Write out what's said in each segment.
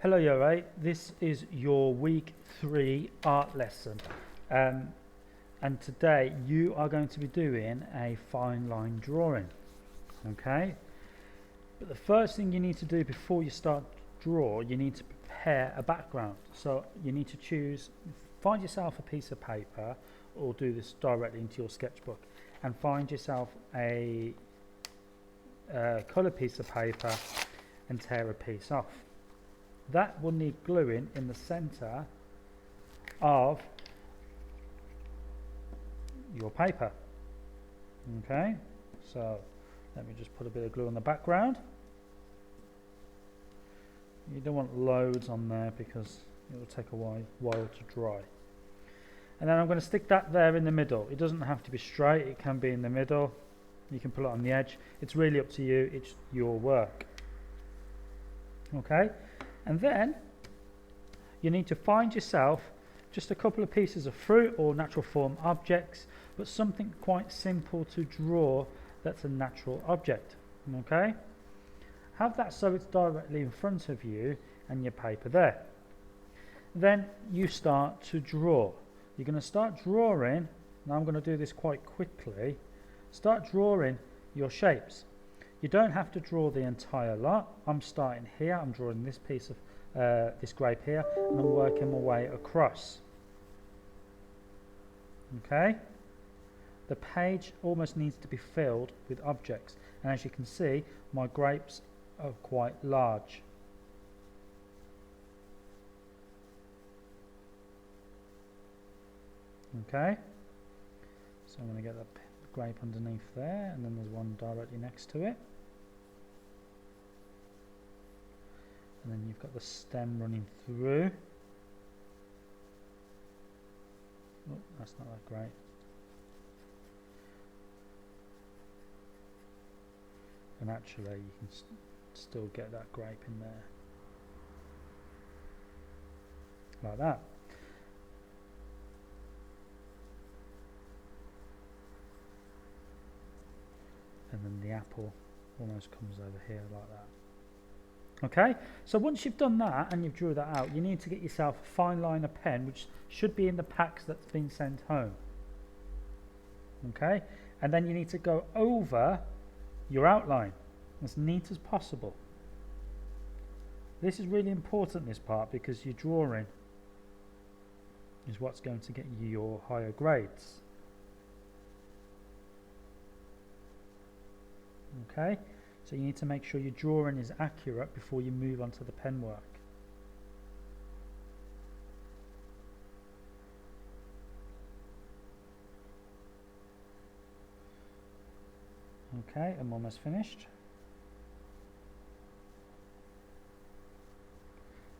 Hello Yr8, this is your week 3 art lesson and today you are going to be doing a fine line drawing, okay? But the first thing you need to do before you start draw, you need to prepare a background. So you need to find yourself a piece of paper, or do this directly into your sketchbook, and find yourself a coloured piece of paper and tear a piece off. That will need gluing in the centre of your paper. Okay, so let me just put a bit of glue on the background. You don't want loads on there because it will take a while to dry. And then I'm going to stick that there in the middle. It doesn't have to be straight, it can be in the middle. You can put it on the edge. It's really up to you, it's your work. Okay, and then you need to find yourself just a couple of pieces of fruit or natural form objects, but something quite simple to draw that's a natural object. Okay, have that so it's directly in front of you and your paper there. Then you start to draw. You're going to start drawing. Now I'm going to do this quite quickly. Start drawing your shapes. You don't have to draw the entire lot. I'm starting here. I'm drawing this piece of this grape here, and I'm working my way across. Okay, the page almost needs to be filled with objects, and as you can see, my grapes are quite large. Okay, so I'm going to get that grape underneath there, and then there's one directly next to it. And then you've got the stem running through. Oh, that's not that great. And actually you can still get that grape in there. Like that. And then the apple almost comes over here like that. Okay, so once you've done that and you've drew that out, you need to get yourself a fine liner pen, which should be in the packs that's been sent home. Okay, and then you need to go over your outline as neat as possible. This is really important, this part, because your drawing is what's going to get you your higher grades. Okay, so you need to make sure your drawing is accurate before you move on to the pen work. Okay, I'm almost finished.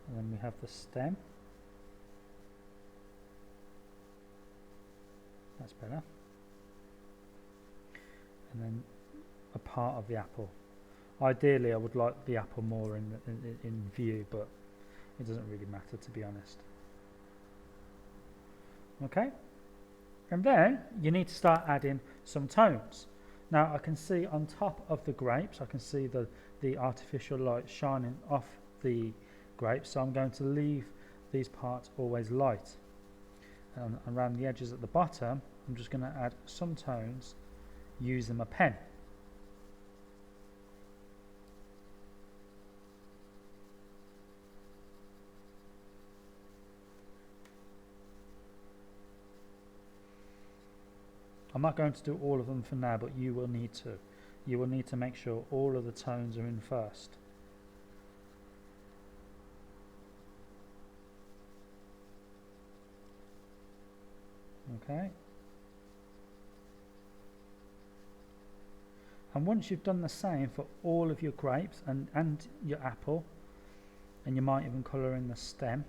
And then we have the stem. That's better. And then a part of the apple. Ideally I would like the apple more in view, but it doesn't really matter, to be honest. Okay, and then you need to start adding some tones. Now I can see on top of the grapes, I can see the artificial light shining off the grapes, so I'm going to leave these parts always light. And around the edges at the bottom, I'm just going to add some tones using my pen. I'm not going to do all of them for now, but you will need to. You will need to make sure all of the tones are in first. Okay. And once you've done the same for all of your grapes and your apple, and you might even colour in the stem,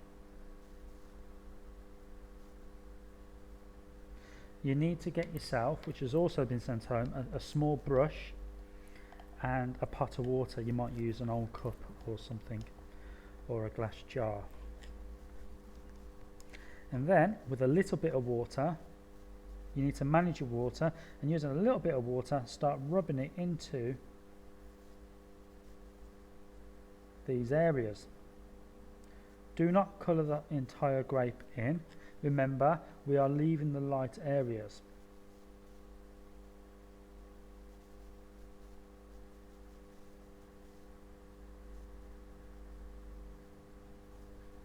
you need to get yourself, which has also been sent home, a small brush and a pot of water. You might use an old cup or something, or a glass jar. And then with a little bit of water, you need to manage your water, and using a little bit of water, start rubbing it into these areas. Do not colour the entire grape in. Remember, we are leaving the light areas.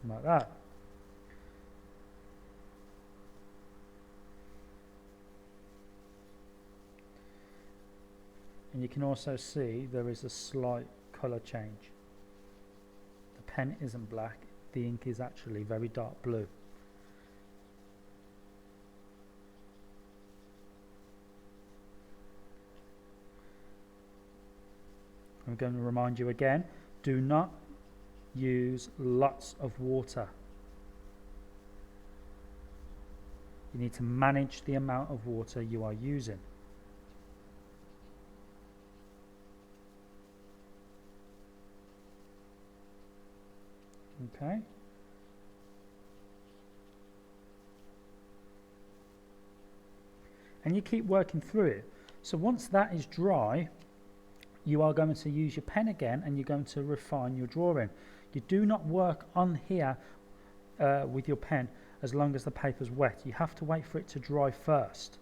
Like that. And you can also see there is a slight colour change. The pen isn't black, the ink is actually very dark blue. I'm going to remind you again, do not use lots of water. You need to manage the amount of water you are using. Okay. And you keep working through it. So once that is dry, you are going to use your pen again and you're going to refine your drawing. You do not work on here with your pen as long as the paper's wet. You have to wait for it to dry first,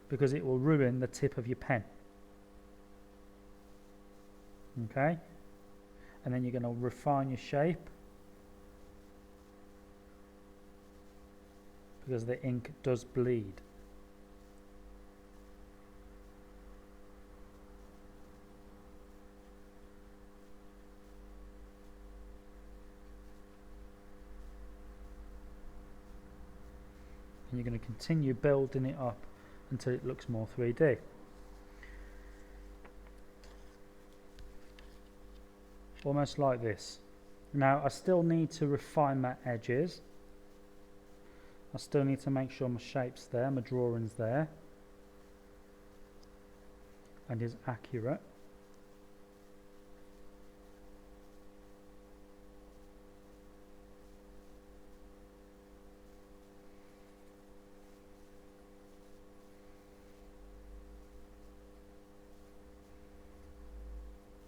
because it will ruin the tip of your pen. Okay? And then you're going to refine your shape, because the ink does bleed. And you're going to continue building it up until it looks more 3D. Almost like this. Now I still need to refine my edges. I still need to make sure my shape's there, my drawing's there and is accurate.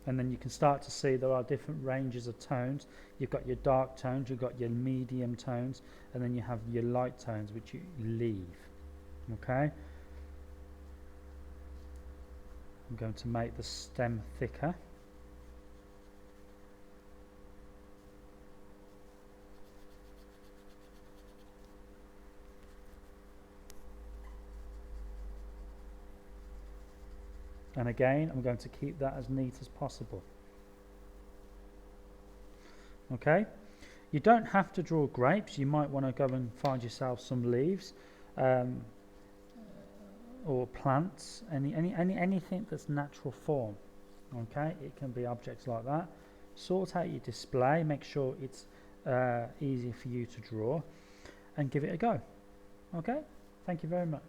And then you can start to see there are different ranges of tones. You've got your dark tones, you've got your medium tones, and then you have your light tones which you leave. Okay? I'm going to make the stem thicker. And again, I'm going to keep that as neat as possible. Okay, you don't have to draw grapes. You might want to go and find yourself some leaves or plants, anything that's natural form. Okay, it can be objects like that. Sort out your display, make sure it's easy for you to draw, and give it a go. Okay, thank you very much.